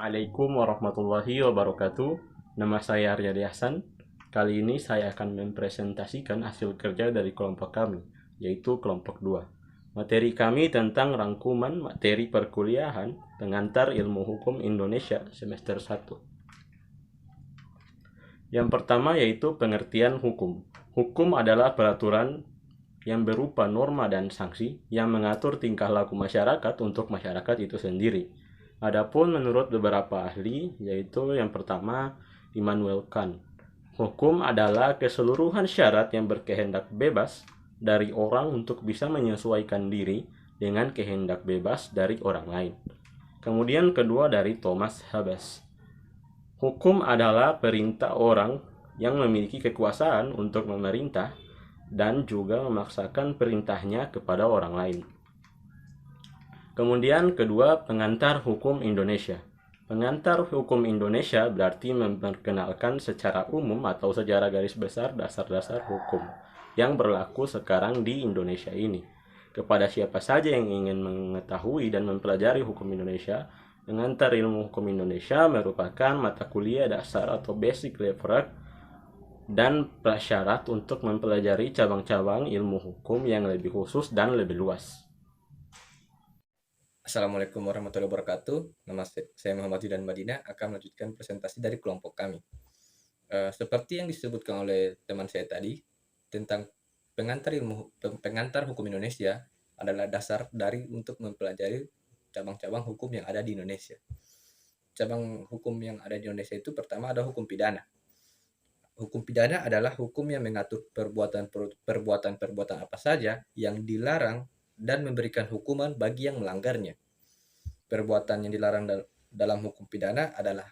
Assalamualaikum warahmatullahi wabarakatuh. Nama saya Aryadi Hasan. Kali ini saya akan mempresentasikan hasil kerja dari kelompok kami, yaitu kelompok 2. Materi kami tentang rangkuman materi perkuliahan pengantar ilmu hukum Indonesia semester 1. Yang pertama yaitu pengertian hukum. Hukum adalah peraturan yang berupa norma dan sanksi yang mengatur tingkah laku masyarakat untuk masyarakat itu sendiri. Adapun menurut beberapa ahli, yaitu yang pertama Immanuel Kant, hukum adalah keseluruhan syarat yang berkehendak bebas dari orang untuk bisa menyesuaikan diri dengan kehendak bebas dari orang lain. Kemudian kedua dari Thomas Hobbes, hukum adalah perintah orang yang memiliki kekuasaan untuk memerintah dan juga memaksakan perintahnya kepada orang lain. Kemudian kedua, pengantar hukum Indonesia. Pengantar hukum Indonesia berarti memperkenalkan secara umum atau secara garis besar dasar-dasar hukum yang berlaku sekarang di Indonesia ini. Kepada siapa saja yang ingin mengetahui dan mempelajari hukum Indonesia, pengantar ilmu hukum Indonesia merupakan mata kuliah dasar atau basic level dan prasyarat untuk mempelajari cabang-cabang ilmu hukum yang lebih khusus dan lebih luas. Assalamualaikum warahmatullahi wabarakatuh. Nama saya Muhammad Judan Madinah akan melanjutkan presentasi dari kelompok kami. Seperti yang disebutkan oleh teman saya tadi tentang pengantar hukum Indonesia adalah dasar dari untuk mempelajari cabang-cabang hukum yang ada di Indonesia. Cabang hukum yang ada di Indonesia itu pertama ada hukum pidana. Hukum pidana adalah hukum yang mengatur perbuatan-perbuatan apa saja yang dilarang dan memberikan hukuman bagi yang melanggarnya. Perbuatan yang dilarang dalam hukum pidana adalah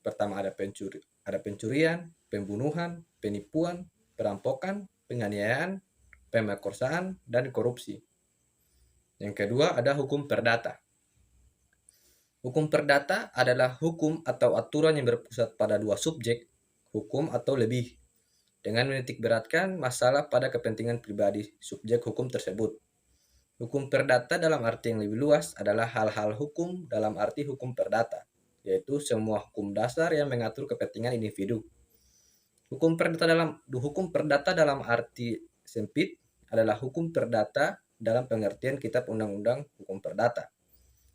pertama ada pencurian, pembunuhan, penipuan, perampokan, penganiayaan, pemerkosaan, dan korupsi. Yang kedua ada hukum perdata. Hukum perdata adalah hukum atau aturan yang berpusat pada dua subjek hukum atau lebih, dengan menitikberatkan masalah pada kepentingan pribadi subjek hukum tersebut. Hukum perdata dalam arti yang lebih luas adalah hal-hal hukum dalam arti hukum perdata, yaitu semua hukum dasar yang mengatur kepentingan individu. Hukum perdata dalam arti sempit adalah hukum perdata dalam pengertian Kitab Undang-Undang Hukum Perdata.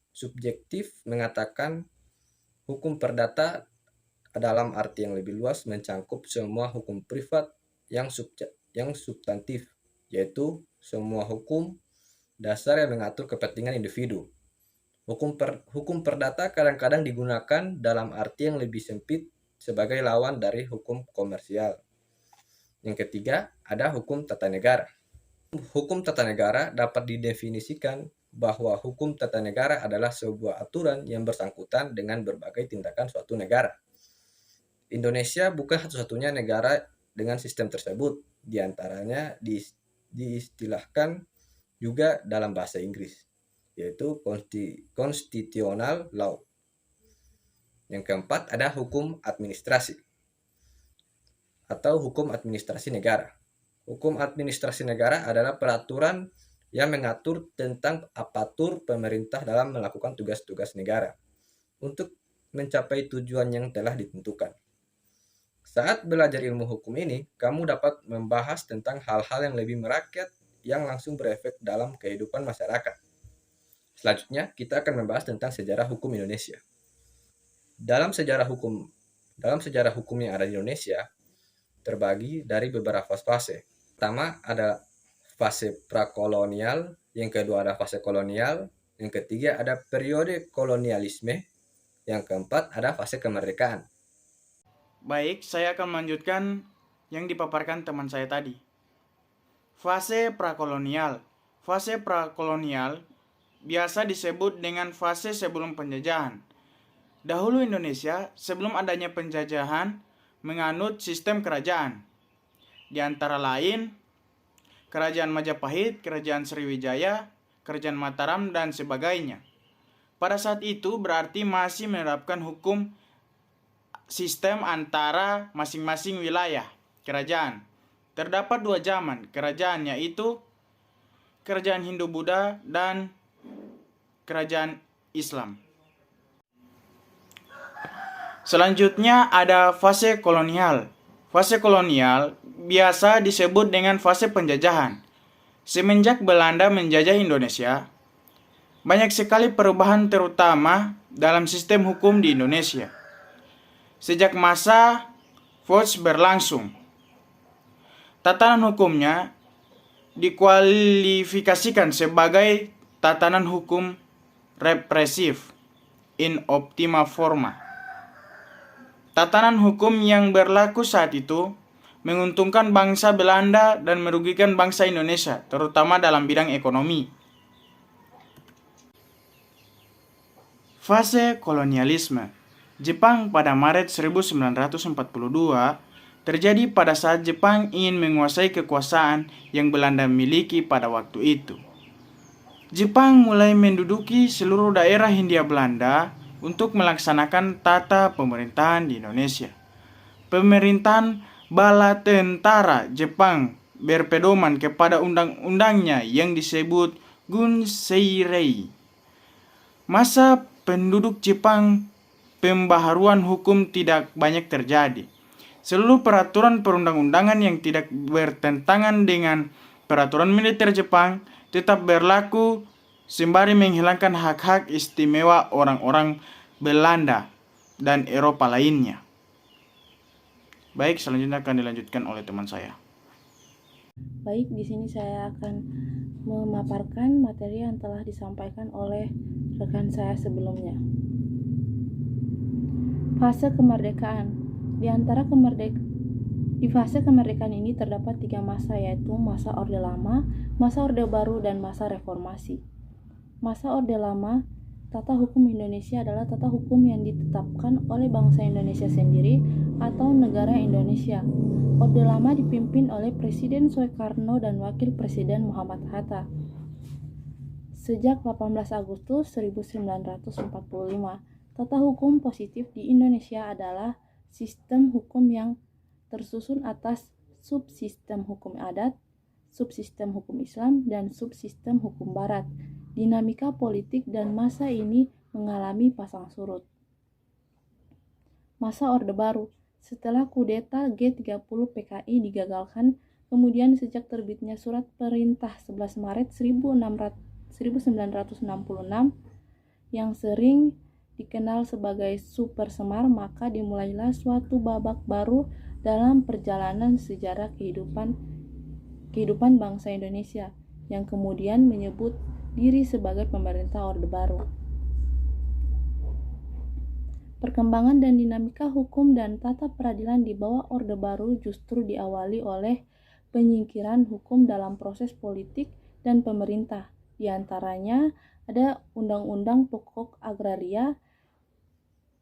Subjektif mengatakan hukum perdata dalam arti yang lebih luas mencakup semua hukum privat yang substantif, yaitu semua hukum dasar yang mengatur kepentingan individu. Hukum perdata kadang-kadang digunakan dalam arti yang lebih sempit sebagai lawan dari hukum komersial. Yang ketiga, ada hukum tata negara. Hukum tata negara dapat didefinisikan bahwa hukum tata negara adalah sebuah aturan yang bersangkutan dengan berbagai tindakan suatu negara. Indonesia bukan satu-satunya negara dengan sistem tersebut, diantaranya diistilahkan juga dalam bahasa Inggris, yaitu constitutional law. Yang keempat ada hukum administrasi atau hukum administrasi negara. Hukum administrasi negara adalah peraturan yang mengatur tentang apatur pemerintah dalam melakukan tugas-tugas negara untuk mencapai tujuan yang telah ditentukan. Saat belajar ilmu hukum ini, kamu dapat membahas tentang hal-hal yang lebih merakyat yang langsung berefek dalam kehidupan masyarakat. Selanjutnya, kita akan membahas tentang sejarah hukum Indonesia. Dalam sejarah hukum yang ada di Indonesia, terbagi dari beberapa fase. Pertama ada fase prakolonial, yang kedua ada fase kolonial, yang ketiga ada periode kolonialisme, yang keempat ada fase kemerdekaan. Baik, saya akan melanjutkan yang dipaparkan teman saya tadi. Fase prakolonial. Fase prakolonial biasa disebut dengan fase sebelum penjajahan. Dahulu Indonesia, sebelum adanya penjajahan, menganut sistem kerajaan. Di antara lain, Kerajaan Majapahit, Kerajaan Sriwijaya, Kerajaan Mataram, dan sebagainya. Pada saat itu berarti masih menerapkan hukum sistem antara masing-masing wilayah kerajaan. Terdapat dua zaman kerajaan, yaitu Kerajaan Hindu-Buddha dan Kerajaan Islam. Selanjutnya ada fase kolonial. Fase kolonial biasa disebut dengan fase penjajahan. Semenjak Belanda menjajah Indonesia, banyak sekali perubahan terutama dalam sistem hukum di Indonesia. Sejak masa Foch berlangsung, tatanan hukumnya dikualifikasikan sebagai tatanan hukum represif in optima forma. Tatanan hukum yang berlaku saat itu menguntungkan bangsa Belanda dan merugikan bangsa Indonesia, terutama dalam bidang ekonomi. Fase kolonialisme. Jepang pada Maret 1942 terjadi pada saat Jepang ingin menguasai kekuasaan yang Belanda miliki pada waktu itu. Jepang mulai menduduki seluruh daerah Hindia Belanda untuk melaksanakan tata pemerintahan di Indonesia. Pemerintahan bala tentara Jepang berpedoman kepada undang-undangnya yang disebut Gunseirei. Masa penduduk Jepang, pembaharuan hukum tidak banyak terjadi. Seluruh peraturan perundang-undangan yang tidak bertentangan dengan peraturan militer Jepang tetap berlaku sembari menghilangkan hak-hak istimewa orang-orang Belanda dan Eropa lainnya. Baik, selanjutnya akan dilanjutkan oleh teman saya. Baik, di sini saya akan memaparkan materi yang telah disampaikan oleh rekan saya sebelumnya. Fase kemerdekaan. Di fase kemerdekaan ini terdapat 3 masa, yaitu masa Orde Lama, masa Orde Baru, dan masa Reformasi. Masa Orde Lama, tata hukum Indonesia adalah tata hukum yang ditetapkan oleh bangsa Indonesia sendiri atau negara Indonesia. Orde Lama dipimpin oleh Presiden Soekarno dan Wakil Presiden Muhammad Hatta. Sejak 18 Agustus 1945, tata hukum positif di Indonesia adalah sistem hukum yang tersusun atas subsistem hukum adat, subsistem hukum Islam, dan subsistem hukum Barat. Dinamika politik dan masa ini mengalami pasang surut. Masa Orde Baru. Setelah kudeta G30 PKI digagalkan, kemudian sejak terbitnya Surat Perintah 11 Maret 1966 yang sering dikenal sebagai Super Semar, maka dimulailah suatu babak baru dalam perjalanan sejarah kehidupan bangsa Indonesia, yang kemudian menyebut diri sebagai pemerintah Orde Baru. Perkembangan dan dinamika hukum dan tata peradilan di bawah Orde Baru justru diawali oleh penyingkiran hukum dalam proses politik dan pemerintah. Di antaranya ada Undang-Undang Pokok Agraria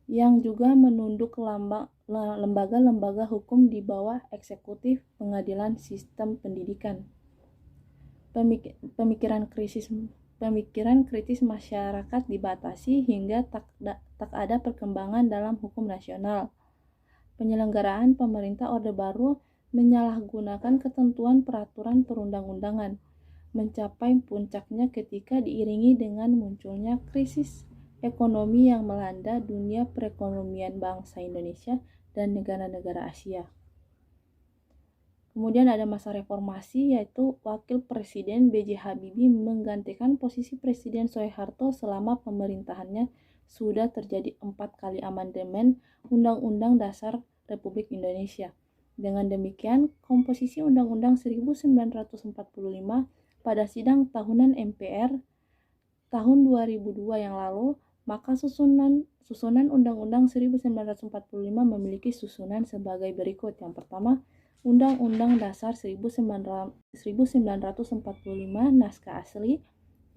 yang juga menunduk lembaga-lembaga hukum di bawah eksekutif, pengadilan, sistem pendidikan. Pemikiran kritis masyarakat dibatasi hingga tak ada perkembangan dalam hukum nasional. Penyelenggaraan pemerintah Orde Baru menyalahgunakan ketentuan peraturan perundang-undangan, mencapai puncaknya ketika diiringi dengan munculnya krisis ekonomi yang melanda dunia perekonomian bangsa Indonesia dan negara-negara Asia. Kemudian ada masa reformasi, yaitu Wakil Presiden B.J. Habibie menggantikan posisi Presiden Soeharto selama pemerintahannya sudah terjadi 4 kali amandemen Undang-Undang Dasar Republik Indonesia. Dengan demikian, komposisi Undang-Undang 1945 pada sidang tahunan MPR tahun 2002 yang lalu, maka susunan Undang-Undang 1945 memiliki susunan sebagai berikut. Yang pertama, Undang-Undang Dasar 1945 naskah asli.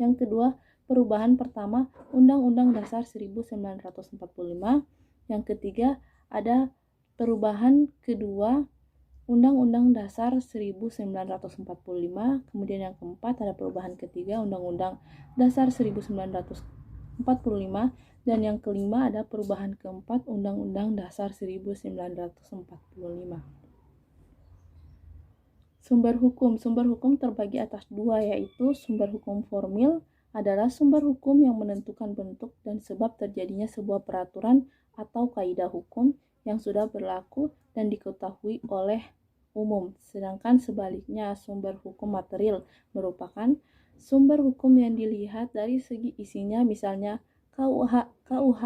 Yang kedua, perubahan pertama Undang-Undang Dasar 1945. Yang ketiga, ada perubahan kedua Undang-Undang Dasar 1945. Kemudian yang keempat ada perubahan ketiga Undang-Undang Dasar 1945. Dan yang kelima ada perubahan keempat Undang-Undang Dasar 1945. Sumber hukum terbagi atas 2, yaitu sumber hukum formil adalah sumber hukum yang menentukan bentuk dan sebab terjadinya sebuah peraturan atau kaidah hukum yang sudah berlaku dan diketahui oleh umum. Sedangkan sebaliknya, sumber hukum material merupakan sumber hukum yang dilihat dari segi isinya, misalnya KUH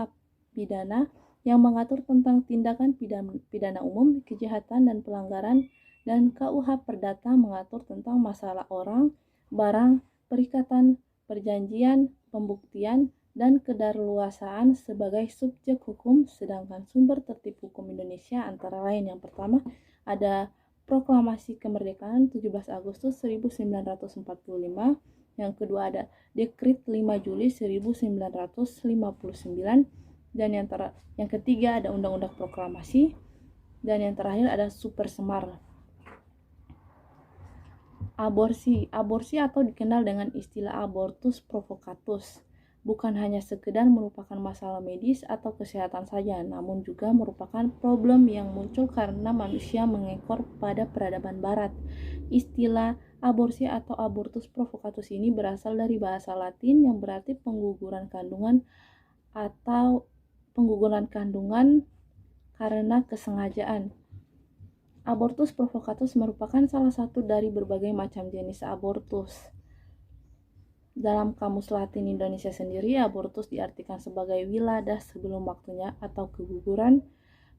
pidana yang mengatur tentang tindakan pidana umum, kejahatan dan pelanggaran, dan KUH perdata mengatur tentang masalah orang, barang, perikatan, perjanjian, pembuktian, dan kedarluasaan sebagai subjek hukum. Sedangkan sumber tertib hukum Indonesia antara lain yang pertama ada Proklamasi Kemerdekaan 17 Agustus 1945, yang kedua ada Dekrit 5 Juli 1959, dan yang ketiga ada Undang-Undang Proklamasi, dan yang terakhir ada Super Semar. Aborsi atau dikenal dengan istilah abortus provocatus bukan hanya sekedar merupakan masalah medis atau kesehatan saja, namun juga merupakan problem yang muncul karena manusia mengekor pada peradaban barat. Istilah aborsi atau abortus provocatus ini berasal dari bahasa Latin yang berarti pengguguran kandungan atau pengguguran kandungan karena kesengajaan. Abortus provocatus merupakan salah satu dari berbagai macam jenis abortus. Dalam Kamus Latin Indonesia sendiri, abortus diartikan sebagai wiladah sebelum waktunya atau keguguran.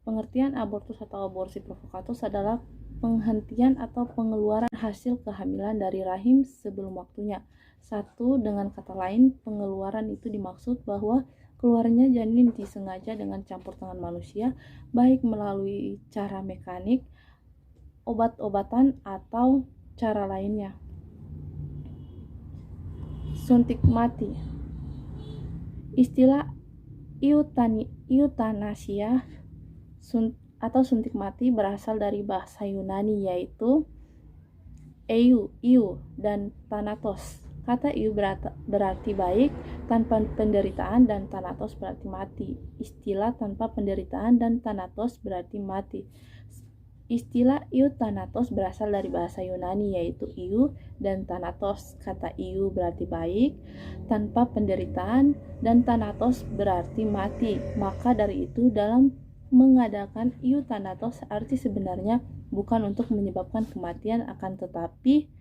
Pengertian abortus atau aborsi provocatus adalah penghentian atau pengeluaran hasil kehamilan dari rahim sebelum waktunya. Satu, dengan kata lain, pengeluaran itu dimaksud bahwa keluarnya janin disengaja dengan campur tangan manusia, baik melalui cara mekanik, obat-obatan, atau cara lainnya. Suntik mati. Istilah eutanasia atau suntik mati berasal dari bahasa Yunani, yaitu eu dan thanatos. Kata eu berarti baik tanpa penderitaan dan thanatos berarti mati. Istilah tanpa penderitaan dan thanatos berarti mati. Istilah euthanatos berasal dari bahasa Yunani, yaitu eu dan thanatos. Kata eu berarti baik tanpa penderitaan dan thanatos berarti mati. Maka dari itu dalam mengadakan euthanatos arti sebenarnya bukan untuk menyebabkan kematian, akan tetapi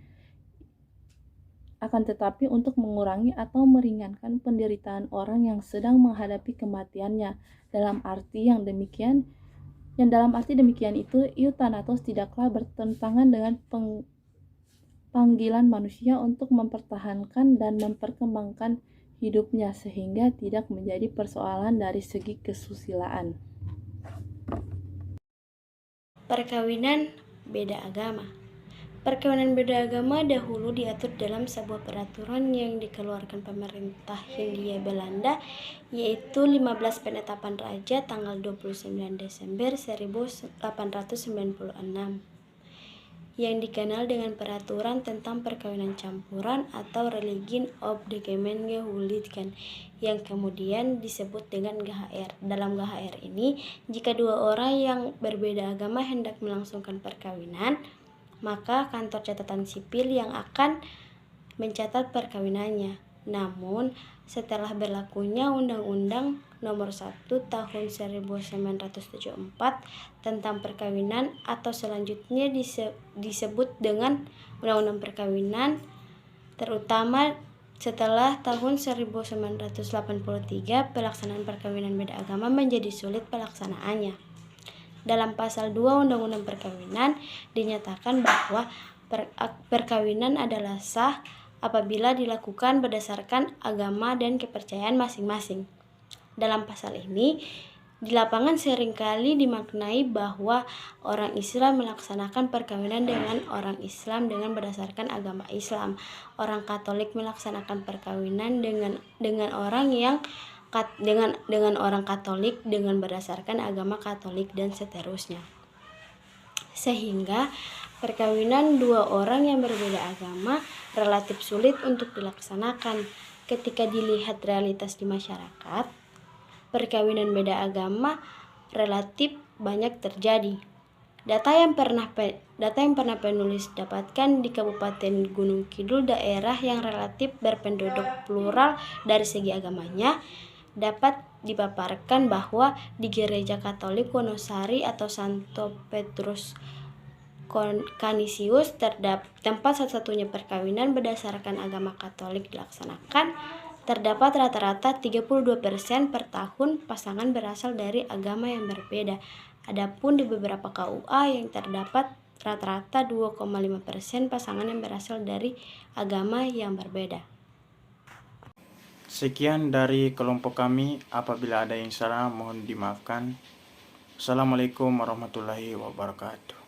untuk mengurangi atau meringankan penderitaan orang yang sedang menghadapi kematiannya. Dalam arti demikian itu, euthanatos tidaklah bertentangan dengan panggilan manusia untuk mempertahankan dan memperkembangkan hidupnya, sehingga tidak menjadi persoalan dari segi kesusilaan. Perkawinan beda agama. Perkawinan beda agama dahulu diatur dalam sebuah peraturan yang dikeluarkan pemerintah Hindia Belanda, yaitu 15 Penetapan Raja tanggal 29 Desember 1896, yang dikenal dengan Peraturan tentang Perkawinan Campuran atau Religion of the Gemeengehuwelijken, yang kemudian disebut dengan GHR. Dalam GHR ini, jika dua orang yang berbeda agama hendak melangsungkan perkawinan, maka kantor catatan sipil yang akan mencatat perkawinannya. Namun, setelah berlakunya Undang-Undang Nomor 1 Tahun 1974 tentang perkawinan atau selanjutnya disebut dengan Undang-Undang Perkawinan, terutama setelah tahun 1983, pelaksanaan perkawinan beda agama menjadi sulit pelaksanaannya. Dalam pasal 2 Undang-Undang Perkawinan dinyatakan bahwa perkawinan adalah sah apabila dilakukan berdasarkan agama dan kepercayaan masing-masing. Dalam pasal ini, di lapangan seringkali dimaknai bahwa orang Islam melaksanakan perkawinan dengan orang Islam dengan berdasarkan agama Islam. Orang Katolik melaksanakan perkawinan dengan orang Katolik dengan berdasarkan agama Katolik, dan seterusnya. Sehingga perkawinan dua orang yang berbeda agama relatif sulit untuk dilaksanakan. Ketika dilihat realitas di masyarakat, perkawinan beda agama relatif banyak terjadi. Data yang pernah penulis dapatkan di Kabupaten Gunung Kidul, daerah yang relatif berpenduduk plural dari segi agamanya, dapat dipaparkan bahwa di Gereja Katolik Wonosari atau Santo Petrus Canisius tempat satu-satunya perkawinan berdasarkan agama Katolik dilaksanakan, terdapat rata-rata 32% per tahun pasangan berasal dari agama yang berbeda. Adapun di beberapa KUA yang terdapat rata-rata 2,5% pasangan yang berasal dari agama yang berbeda. Sekian dari kelompok kami. Apabila ada yang salah mohon dimaafkan. Assalamualaikum warahmatullahi wabarakatuh.